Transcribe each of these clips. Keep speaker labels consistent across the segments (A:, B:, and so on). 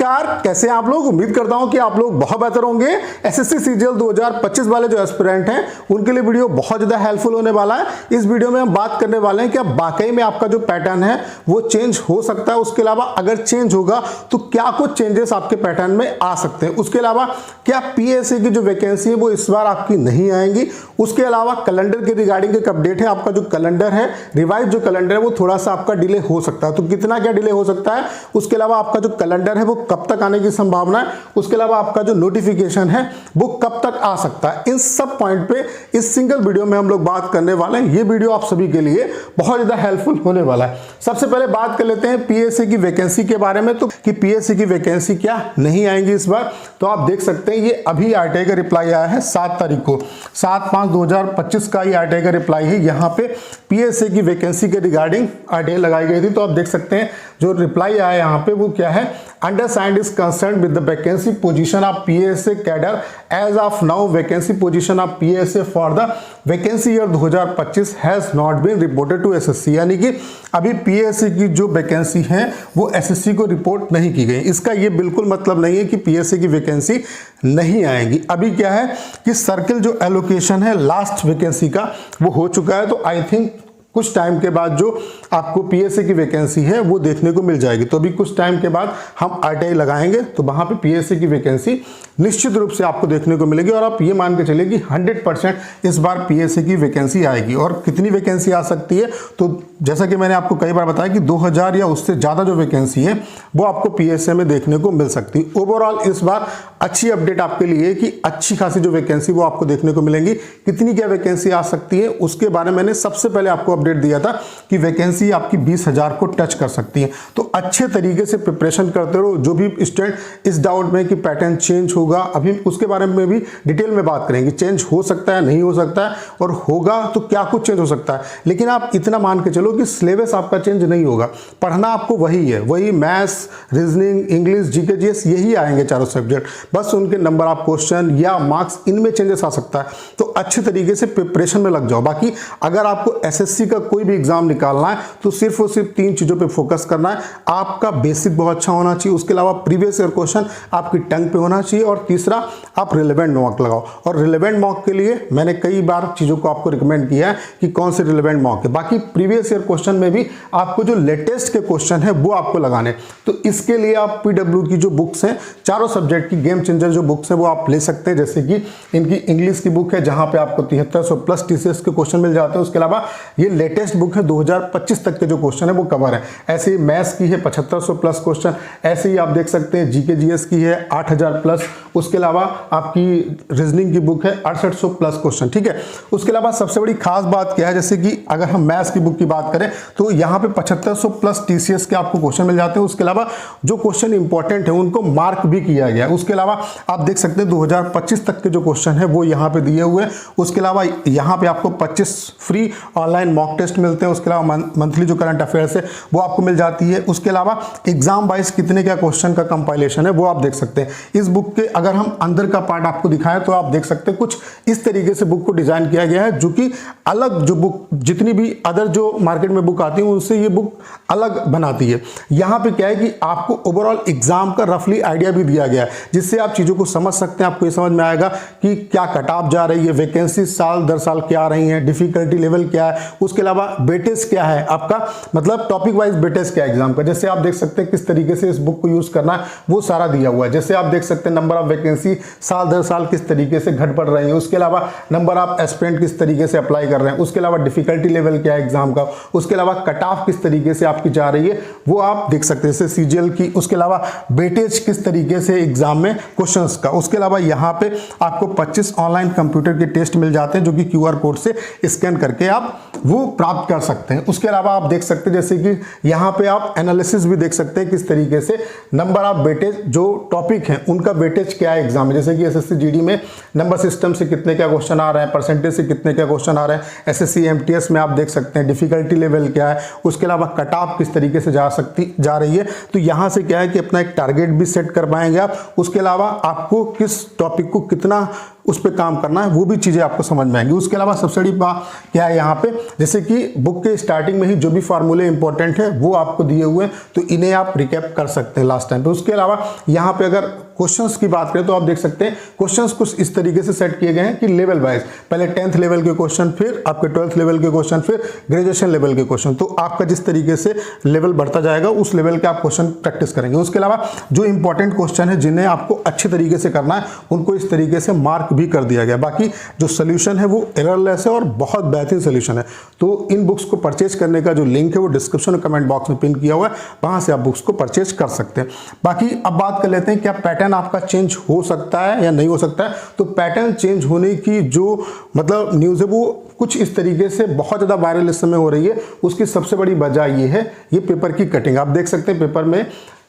A: नमस्कार, कैसे हैं आप लोग। उम्मीद करता हूं कि आप लोग बहुत बेहतर होंगे। एसएससी सीजीएल 2025 वाले जो एस्पिरेंट हैं उनके लिए वीडियो बहुत ज़्यादा हेल्पफुल होने वाला है। इस वीडियो में हम बात करने वाले हैं कि अब वाकई में आपका जो पैटर्न है वो चेंज हो सकता है। उसके अलावा अगर चेंज होगा तो क्या कुछ चेंजेस आपके पैटर्न में आ सकते हैं। उसके अलावा क्या पीएससी की जो वैकेंसी है वो इस बार आपकी नहीं आएंगी। उसके अलावा कैलेंडर के रिगार्डिंग एक अपडेट है। आपका जो कैलेंडर है, रिवाइज जो कैलेंडर है, वो थोड़ा सा आपका डिले हो सकता है। तो कितना क्या डिले हो सकता है, उसके अलावा आपका जो कैलेंडर है वो कब तक आने की संभावना है, उसके अलावा आपका जो नोटिफिकेशन है वो कब तक आ सकता है, इन सब पॉइंट पे इस सिंगल वीडियो में हम लोग बात करने वाले हैं। ये वीडियो आप सभी के लिए बहुत ज्यादा हेल्पफुल होने वाला है। सबसे पहले बात कर लेते हैं पीएससी की वैकेंसी के बारे में। तो कि पीएससी की वैकेंसी क्या नहीं आएंगी इस बार, तो आप देख सकते हैं ये अभी आरटीआई का रिप्लाई आया है 7 तारीख को, 7/5/2025 का ये आरटीआई का रिप्लाई है। यहाँ पे पीएससी की वैकेंसी के रिगार्डिंग आरटीआई लगाई गई थी। तो आप देख सकते हैं जो रिप्लाई आया यहाँ पे वो क्या है, undersigned is concern with the vacancy position of PSA cadre as of now vacancy position of PSA for the vacancy year 2025 has not been reported to SSC. यानी कि अभी पीएससी की जो वैकेंसी है वो एसएससी को रिपोर्ट नहीं की गई। इसका ये बिल्कुल मतलब नहीं है कि पीएससी की वैकेंसी नहीं आएगी। अभी क्या है कि सर्किल जो एलोकेशन है लास्ट वैकेंसी का वो हो चुका है। तो आई थिंक कुछ टाइम के बाद जो आपको पीएससी की वैकेंसी है वो देखने को मिल जाएगी। तो अभी कुछ टाइम के बाद हम आरटीआई लगाएंगे तो वहां पे पीएससी की वैकेंसी निश्चित रूप से आपको देखने को मिलेगी। और आप ये मान के चलिए कि 100% इस बार पीएससी की वैकेंसी आएगी। और कितनी वैकेंसी आ सकती है, तो जैसा कि मैंने आपको कई बार बताया कि 2000 या उससे ज़्यादा जो वैकेंसी है वो आपको पीएससी में देखने को मिल सकती है। ओवरऑल इस बार अच्छी अपडेट आपके लिए कि अच्छी खासी जो वैकेंसी वो आपको देखने को मिलेंगी। कितनी क्या वैकेंसी आ सकती है उसके बारे में मैंने सबसे पहले आपको अपडेट दिया था कि वैकेंसी आपकी 20,000 को टच कर सकती है। तो अच्छे तरीके से प्रिपरेशन करते रहो। जो भी स्टूडेंट इस डाउट में कि पैटर्न चेंज होगा, अभी उसके बारे में भी डिटेल में बात करेंगे। चेंज हो सकता है, नहीं हो सकता है, और होगा तो क्या कुछ चेंज हो सकता है। लेकिन आप इतना मान के चलो कि सिलेबस आपका चेंज नहीं होगा, पढ़ना आपको वही है, वही maths, reasoning, English, GK, GS यही आएंगे चारों सब्जेक्ट। बस उनके नंबर ऑफ क्वेश्चन या मार्क्स इनमें चेंजेस आ सकता है। तो अच्छे तरीके से प्रिपरेशन में लग जाओ। बाकी अगर आपको एसएससी का कोई भी एग्जाम निकालना है तो सिर्फ और सिर्फ 3 चीजों पे फोकस करना है। आपका बेसिक बहुत अच्छा होना चाहिए, उसके अलावा प्रीवियस ईयर क्वेश्चन आपकी टंग पे होना चाहिए, और तीसरा आप रिलेवेंट मॉक लगाओ। और रिलेवेंट मॉक के लिए मैंने कई बार चीजों को आपको रिकमेंड किया है कि कौन से रिलेवेंट मॉक है। बाकी प्रीवियस ईयर क्वेश्चन में भी आपको जो लेटेस्ट के क्वेश्चन है वो आपको लगाने। तो इसके लिए आप पीडब्ल्यू की जो बुक्स हैं, चारों सब्जेक्ट की गेम चेंजर जो बुक्स हैं वो आप ले सकते हैं। जैसे कि इनकी इंग्लिश की बुक है जहां पे आपको 7300 प्लस टीसीएस के क्वेश्चन मिल जाते हैं। उसके अलावा ये लेटेस्ट बुक है, 2025 तक के जो क्वेश्चन है वो कवर है। ऐसे ही मैथ्स की है 7500 प्लस क्वेश्चन। ऐसे ही आप देख सकते हैं जीके जीएस की है 8000 प्लस। उसके अलावा आपकी रीजनिंग की बुक है 6800 प्लस क्वेश्चन। ठीक है, उसके अलावा सबसे बड़ी खास बात क्या है, जैसे कि अगर हम मैथ्स की बुक की बात करें तो यहाँ पे 7500 प्लस टीसीएस के आपको क्वेश्चन मिल जाते हैं। उसके अलावा जो क्वेश्चन इंपॉर्टेंट है उनको मार्क भी किया गया है। उसके अलावा आप देख सकते हैं 2025 तक के जो क्वेश्चन है वो यहाँ पे दिए हुए हैं। उसके अलावा यहाँ पे आपको 25 फ्री ऑनलाइन मॉक टेस्ट मिलते हैं। उसके अलावा मंथली जो करंट अफेयर्स है वो आपको मिल जाती है। उसके अलावा एग्जाम वाइज कितने क्या क्वेश्चन का कंपाइलेशन है वो आप देख सकते हैं। इस बुक के अगर हम अंदर का पार्ट आपको दिखाएं तो आप देख सकते हैं कुछ इस तरीके से बुक को डिजाइन किया गया है, जो कि अलग जो बुक जितनी भी अदर जो मार्केट में बुक आती है उनसे ये बुक अलग बनाती है। यहाँ पे क्या है कि आपको ओवरऑल एग्जाम का रफली आइडिया भी दिया गया है, जिससे आप चीजों को समझ सकते हैं। आपको ये समझ में आएगा कि क्या कट ऑफ जा रही है, वैकेंसी साल दर साल क्या आ रही है, डिफिकल्टी लेवल क्या है, उसके अलावा वेटेज क्या है आपका, मतलब टॉपिक वाइज वेटेज क्या है एग्जाम का। जैसे आप देख सकते हैं किस तरीके से इस बुक को यूज करना है वो सारा दिया हुआ है। जैसे आप देख सकते हैं नंबर ऑफ वैकेंसी साल दर साल किस तरीके से घट बढ़ रही है। उसके अलावा नंबर ऑफ एस्पिरेंट किस तरीके से अप्लाई कर रहे हैं। उसके अलावा डिफिकल्टी लेवल क्या है एग्जाम का। उसके अलावा कट ऑफ किस तरीके से आपकी जा रही है वो आप देख सकते हैं, जैसे सीजीएल की। उसके अलावा वेटेज किस तरीके से एग्जाम में क्वेश्चंस का। उसके अलावा यहाँ पे आपको 25 ऑनलाइन कंप्यूटर के टेस्ट मिल जाते हैं जो कि क्यूआर कोड से स्कैन करके आप वो प्राप्त कर सकते हैं। उसके अलावा आप देख सकते हैं जैसे कि यहाँ पे आप एनालिसिस भी देख सकते हैं किस तरीके से नंबर ऑफ वेटेज जो टॉपिक हैं उनका वेटेज क्या है एग्जाम में। जैसे कि एसएससी जीडी में नंबर सिस्टम से कितने क्या क्वेश्चन आ रहे हैं, परसेंटेज से कितने क्या क्वेश्चन आ रहे हैं। एसएससी एमटीएस में आप देख सकते हैं डिफिकल्टी लेवल क्या है। उसके अलावा कट ऑफ किस तरीके से जा रही है। तो यहाँ से क्या है कि अपना एक टारगेट भी सेट कर पाएंगे आप। उसके अलावा आपको किस टॉपिक को कितना उस पर काम करना है वो भी चीज़ें आपको समझ में आएंगी। उसके अलावा सबसे बड़ी बात क्या है यहाँ पे, जैसे जैसे कि बुक के स्टार्टिंग में ही जो भी फार्मूले इंपॉर्टेंट है वो आपको दिए हुए हैं, तो इन्हें आप रिकैप कर सकते हैं लास्ट टाइम पे। उसके अलावा यहाँ पे अगर क्वेश्चंस की बात करें तो आप देख सकते हैं क्वेश्चंस कुछ इस तरीके से सेट किए गए हैं कि लेवल वाइज, पहले 10th लेवल के क्वेश्चन, फिर आपके 12th लेवल के क्वेश्चन, फिर ग्रेजुएशन लेवल के क्वेश्चन। तो आपका जिस तरीके से लेवल बढ़ता जाएगा उस लेवल के आप क्वेश्चन प्रैक्टिस करेंगे। उसके अलावा जो इंपॉर्टेंट क्वेश्चन है जिन्हें आपको अच्छे तरीके से करना है उनको इस तरीके से मार्क भी कर दिया गया। बाकी जो सोल्यूशन है वो एररलेस है और बहुत बेहतरीन सोल्यूशन है। तो इन बुक्स को परचेज करने का जो लिंक है वो डिस्क्रिप्शन और कमेंट बॉक्स में पिन किया हुआ है, वहां से आप बुक्स को परचेज कर सकते हैं। बाकी अब बात कर लेते हैं क्या पैटर्न आपका चेंज हो सकता है या नहीं हो सकता है। तो पैटर्न चेंज होने की जो मतलब न्यूज़ है वो कुछ इस तरीके से बहुत ज़्यादा वायरल इस समय हो रही है। उसकी सबसे बड़ी वजह ये है, ये पेपर की कटिंग। आप देख सकते हैं पेपर में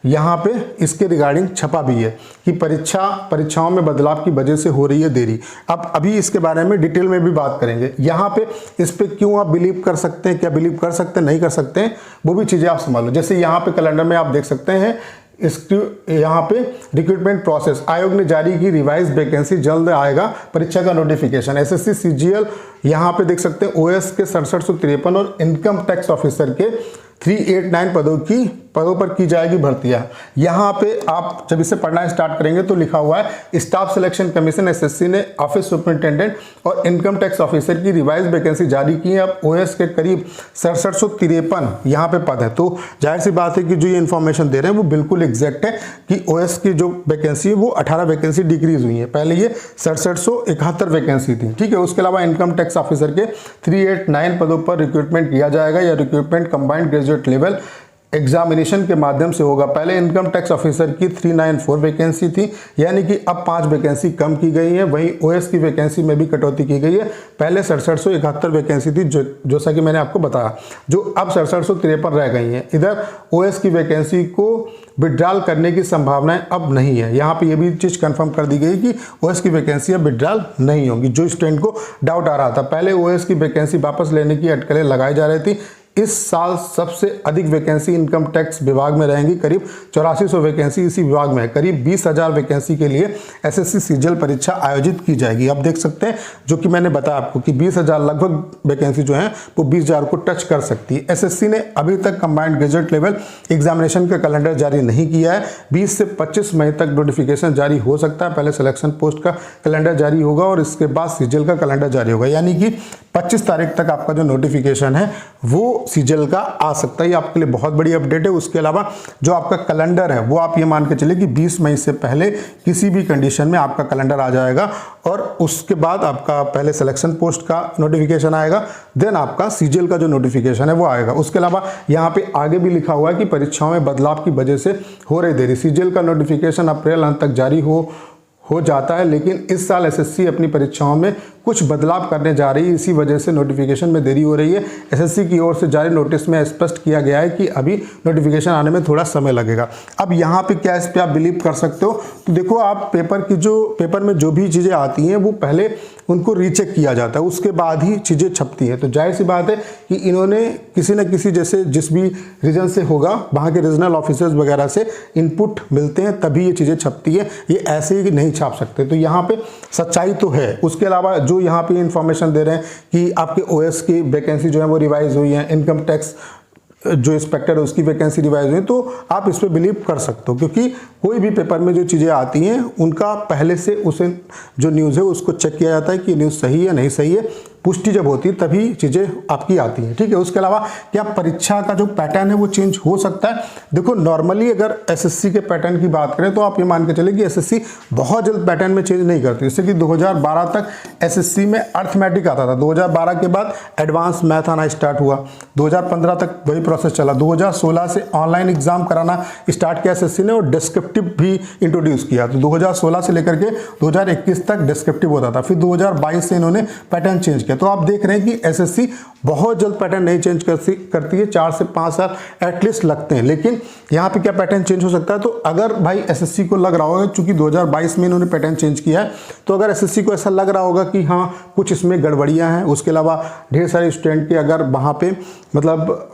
A: यहाँ पे इसके रिगार्डिंग छपा भी है कि परीक्षाओं में बदलाव की वजह से हो रही है देरी। अब अभी इसके बारे में डिटेल में भी बात करेंगे। यहाँ पे इस पे क्यों आप बिलीव कर सकते हैं, क्या बिलीव कर सकते हैं, नहीं कर सकते हैं, वो भी चीज़ें आप समझ लो। जैसे यहाँ पे कैलेंडर में आप देख सकते हैं इसकी यहाँ पे रिक्रूटमेंट प्रोसेस, आयोग ने जारी की रिवाइज वैकेंसी, जल्द आएगा परीक्षा का नोटिफिकेशन। एसएससी सीजीएल यहाँ पे देख सकते हैं ओएस के 6753 और इनकम टैक्स ऑफिसर के 389 पदों पर की जाएगी भर्तियां। यहाँ पे आप जब इसे पढ़ना स्टार्ट करेंगे तो लिखा हुआ है स्टाफ सिलेक्शन कमीशन एसएससी ने ऑफिस सुपरिटेंडेंट और इनकम टैक्स ऑफिसर की रिवाइज वैकेंसी जारी की है। अब ओएस के करीब 6753 यहाँ पे पद है। तो जाहिर सी बात है कि जो ये इन्फॉर्मेशन दे रहे हैं वो बिल्कुल एग्जैक्ट है कि ओएस की जो वैकेंसी है वो 18 वैकेंसी डिक्रीज हुई है। पहले ये 6771 वैकेंसी थी, ठीक है। उसके अलावा इनकम टैक्स ऑफिसर के 389 पदों पर रिक्रूटमेंट किया जाएगा। या recruitment combined graduate level examination के माध्यम से होगा। पहले इनकम टैक्स ऑफिसर की 394 वैकेंसी थी, यानी कि अब 5 वैकेंसी कम की गई है। वहीं ओएस की वैकेंसी में भी कटौती की गई है। पहले 6771 वैकेंसी थी जैसा कि मैंने आपको बताया, जो अब 6753 रह गई हैं। इधर ओएस की वैकेंसी को विड्रॉल करने की संभावनाएं अब नहीं है। यहाँ पे ये भी चीज़ कंफर्म कर दी गई कि ओएस की वैकेंसी अब विड्रॉल नहीं होगी। जो स्टूडेंट को डाउट आ रहा था, पहले ओएस की वैकेंसी वापस लेने की अटकलें लगाई जा रही थी। इस साल सबसे अधिक वैकेंसी इनकम टैक्स विभाग में रहेंगी, करीब 8400 वैकेंसी इसी विभाग में है। करीब 20,000 वैकेंसी के लिए एसएससी सीजीएल परीक्षा आयोजित की जाएगी। आप देख सकते हैं जो कि मैंने बताया आपको कि 20,000 लगभग वैकेंसी जो है वो 20,000 को टच कर सकती है। एसएससी ने अभी तक कंबाइंड ग्रेजुएट लेवल एग्जामिनेशन का कैलेंडर जारी नहीं किया है। 20 से 25 मई तक नोटिफिकेशन जारी हो सकता है। पहले सिलेक्शन पोस्ट का कैलेंडर जारी होगा और इसके बाद सीजीएल का कैलेंडर जारी होगा, यानी कि 25 तारीख तक आपका जो नोटिफिकेशन है वो सीजीएल का आ सकता है। ये आपके लिए बहुत बड़ी अपडेट है। उसके अलावा जो आपका कैलेंडर है वो आप ये मान के चले कि 20 मई से पहले किसी भी कंडीशन में आपका कैलेंडर आ जाएगा और उसके बाद आपका पहले सिलेक्शन पोस्ट का नोटिफिकेशन आएगा, देन आपका सीजीएल का जो नोटिफिकेशन है वो आएगा। उसके अलावा यहाँ पे आगे भी लिखा हुआ है कि परीक्षाओं में बदलाव की वजह से हो रही देरी। सीजीएल का नोटिफिकेशन अप्रैल अंत तक जारी हो जाता है, लेकिन इस साल एसएससी अपनी परीक्षाओं में कुछ बदलाव करने जा रही है। इसी वजह से नोटिफिकेशन में देरी हो रही है। एसएससी की ओर से जारी नोटिस में स्पष्ट किया गया है कि अभी नोटिफिकेशन आने में थोड़ा समय लगेगा। अब यहाँ पे क्या इस पे आप बिलीव कर सकते हो? तो देखो, आप पेपर में जो भी चीज़ें आती हैं वो पहले उनको रीचेक किया जाता है, उसके बाद ही चीज़ें छपती हैं। तो जाहिर सी बात है कि इन्होंने किसी न किसी जैसे जिस भी रीजन से होगा वहाँ के रीजनल ऑफिसर्स वगैरह से इनपुट मिलते हैं तभी ये चीज़ें छपती है। ये ऐसे ही नहीं छाप सकते। तो यहाँ पे सच्चाई तो है। उसके अलावा जो यहाँ पे इंफॉर्मेशन दे रहे हैं कि आपके ओएस की वैकेंसी जो है वो रिवाइज हुई है, इनकम टैक्स जो इंस्पेक्टर है उसकी वैकेंसी रिवाइज हुई, तो आप इस पे बिलीव कर सकते हो, क्योंकि कोई भी पेपर में जो चीज़ें आती हैं उनका पहले से उसे जो न्यूज़ है उसको चेक किया जाता है कि न्यूज़ सही है नहीं सही है। पुष्टि जब होती है तभी चीज़ें आपकी आती हैं, ठीक है। उसके अलावा क्या परीक्षा का जो पैटर्न है वो चेंज हो सकता है? देखो, नॉर्मली अगर एसएससी के पैटर्न की बात करें तो आप ये मान के चले कि एसएससी बहुत जल्द पैटर्न में चेंज नहीं करती। जैसे कि 2012 तक एसएससी में अर्थमेटिक आता था, 2012 के बाद एडवांस मैथ आना स्टार्ट हुआ, 2015 तक वही प्रोसेस चला, 2016 से ऑनलाइन एग्जाम कराना स्टार्ट किया एसएससी ने और डिस्क्रिप्टिव भी इंट्रोड्यूस किया। तो 2016 से लेकर के 2021 तक डिस्क्रिप्टिव होता था, फिर 2022 से इन्होंने पैटर्न चेंज किया। तो आप देख रहे हैं कि एसएससी बहुत जल्द पैटर्न नहीं चेंज करती है, 4 से 5 साल एटलीस्ट लगते हैं। लेकिन यहाँ पे क्या पैटर्न चेंज हो सकता है? तो अगर भाई एसएससी को लग रहा होगा, चूंकि 2022 में इन्होंने पैटर्न चेंज किया है, तो अगर एसएससी को ऐसा लग रहा होगा कि हाँ कुछ इसमें गड़बड़ियाँ हैं, उसके अलावा ढेर सारे स्टूडेंट के अगर वहाँ पे मतलब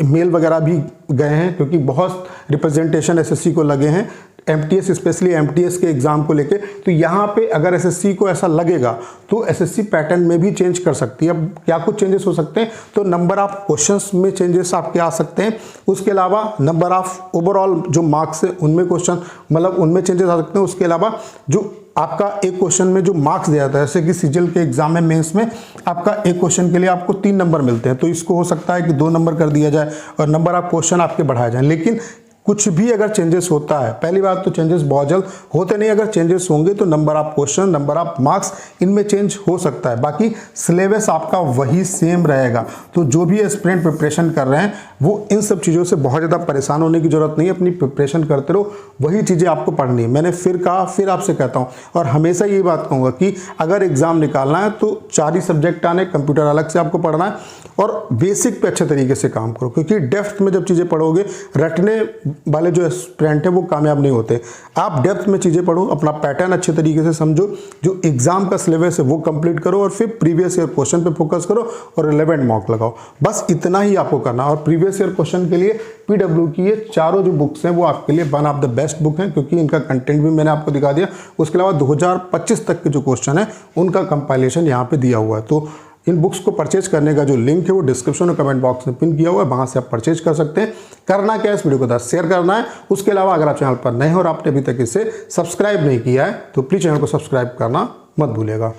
A: मेल वगैरह भी गए हैं, क्योंकि बहुत रिप्रेजेंटेशन एसएससी को लगे हैं एमटीएस, स्पेशली एमटीएस के एग्जाम को लेके, तो यहाँ पे अगर एसएससी को ऐसा लगेगा तो एसएससी पैटर्न में भी चेंज कर सकती है। अब क्या कुछ चेंजेस हो सकते हैं, तो नंबर ऑफ क्वेश्चंस में चेंजेस आपके आ सकते हैं। उसके अलावा नंबर ऑफ ओवरऑल जो मार्क्स है उनमें क्वेश्चन मतलब उनमें चेंजेस आ सकते हैं। उसके अलावा जो आपका एक क्वेश्चन में जो मार्क्स दिया जाता है, जैसे कि सीजीएल के एग्जाम में मेंस में आपका एक क्वेश्चन के लिए आपको 3 नंबर मिलते हैं, तो इसको हो सकता है कि 2 नंबर कर दिया जाए और नंबर ऑफ क्वेश्चन आपके बढ़ाए जाए। लेकिन कुछ भी अगर चेंजेस होता है, पहली बात तो चेंजेस बहुत जल्द होते नहीं, अगर चेंजेस होंगे तो number of question, number of marks इनमें चेंज हो सकता है। बाकी सिलेबस आपका वही सेम रहेगा। तो जो भी एस्पिरेंट प्रिपरेशन कर रहे हैं वो इन सब चीज़ों से बहुत ज़्यादा परेशान होने की जरूरत नहीं है। अपनी प्रिपरेशन करते रहो, वही चीज़ें आपको पढ़नी है। मैंने फिर कहा, फिर आपसे कहता हूँ और हमेशा ये बात कहूँगा कि अगर एग्जाम निकालना है तो 4 ही सब्जेक्ट आने, कंप्यूटर अलग से आपको पढ़ना है और बेसिक पे अच्छे तरीके से काम करो, क्योंकि डेप्थ में जब चीज़ें पढ़ोगे, रटने वाले जो एस्पिरेंट है वो कामयाब नहीं होते। आप डेप्थ में चीज़ें पढ़ो, अपना पैटर्न अच्छे तरीके से समझो, जो एग्जाम का सिलेबस है वो कंप्लीट करो और फिर प्रीवियस ईयर क्वेश्चन पे फोकस करो और रिलेवेंट मॉक लगाओ। बस इतना ही आपको करना। और प्रीवियस ईयर क्वेश्चन के लिए पीडब्ल्यू की ये चारों जो बुक्स हैं वो आपके लिए one of the best book हैं, क्योंकि इनका कंटेंट भी मैंने आपको दिखा दिया। उसके अलावा 2025 तक के जो क्वेश्चन है उनका कंपाइलेशन यहाँ पे दिया हुआ है। तो इन बुक्स को परचेज करने का जो लिंक है वो डिस्क्रिप्शन और कमेंट बॉक्स में पिन किया हुआ है, वहां से आप परचेज कर सकते हैं। करना क्या है, इस वीडियो को शेयर करना है। उसके अलावा अगर आप चैनल पर नए हो और आपने अभी तक इसे सब्सक्राइब नहीं किया है तो प्लीज चैनल को सब्सक्राइब करना मत भूलिएगा।